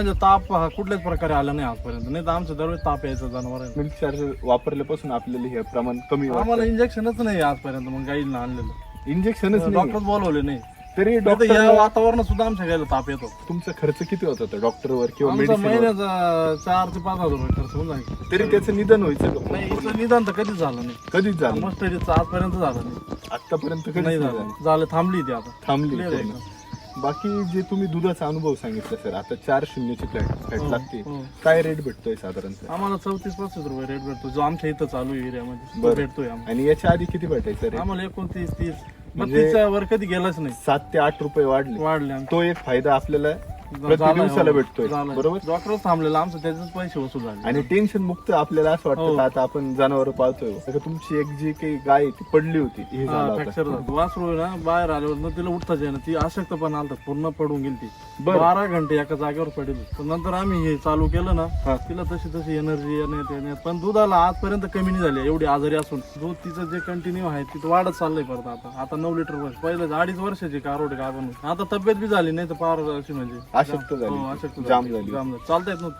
म्हणजे ताप हा कुठल्याच प्रकारे आला नाही आजपर्यंत. नाही तर आमचं दरवेळेस ताप यायचं जनावर. मिल्क चार्जर वापरल्यापासून आपल्याला हे प्रमाण कमी आम्हाला इंजेक्शनच नाही आजपर्यंत मग गाईला आणलेलं. इंजेक्शनच नाही डॉक्टर बोलवले नाही. तरी तर डॉक्टर या वातावरणात सुद्धा आमच्या गायला ताप येतो. तुमचा खर्च किती होता त्या डॉक्टरवर किंवा आमचा मेडिसिन महिन्याचा 4 ते 5 हजार रुपये खर्च होऊन जाईल. तरी त्याचं निदान व्हायचं का? नाही हिचं निदान तर कधीच झालं नाही. कधीच झालं मस्टडीचं आजपर्यंत झालं नाही. आतापर्यंत कधीच नाही नाही झालं. झालं. झालं थांबली ती आता. थांबली Clear आहे पूर्ण. बाकी जे तुम्ही दुधाचा अनुभव सांगितला सर, आता 4.0 ची फॅट लागते, हो. काय रेट भेटतोय साधारणतः? आम्हाला 34-35 रुपये रेट भेटतो जो आमच्या इथं चालू आहे एरियामध्ये. बरं. तो भेटतोय आम्हाला. आणि याच्या आधी किती भेटायचं रेट? आम्हाला 29-30 म्हणजे 32च्या वर कधी गेलाच नाही. 7 ते 8 रुपये वाढले. वाढले आमचे. तो एक फायदा आपल्याला प्रति झालाय, दिवसाला हो. भेटतोय, झालाय. बरोबर? डॉक्टरच थांबलेला आमचं त्याचेच पैसे वसूल झाले. आणि टेन्शन मुक्त आपल्याला असं वाटतं हो. का आता आपण जनावर पाळतोय. आता तुमची एक जी काही गाय आहे ती पडली होती, हे झालं फ्रॅक्चर होतं. झालं. वासरू ना बाहेर आल्यावर मग तिला उठताच येईना. ती अशक्त पण आलता, पूर्ण पडून गेली ती. बरं. 12 घंटे एका जागेवर पडेल. तर नंतर आम्ही हे चालू केलं ना, हा. तिला तशी एनर्जी येण्यात. पण दुधाला आजपर्यंत कमी नाही झाली एवढी आजारी असून. दूध तिचं जे कंटिन्यू आहे तिथं वाढत चाललंय परत. आता 9 लिटर वर. पहिलं 2.5 वर्षाची कारोड गाभण. आता तब्येत बी झाली नाही तर फार अशी म्हणजे अशक्त हो, झाली, अशक्त जाम झाली. चालता येत नव्हतं.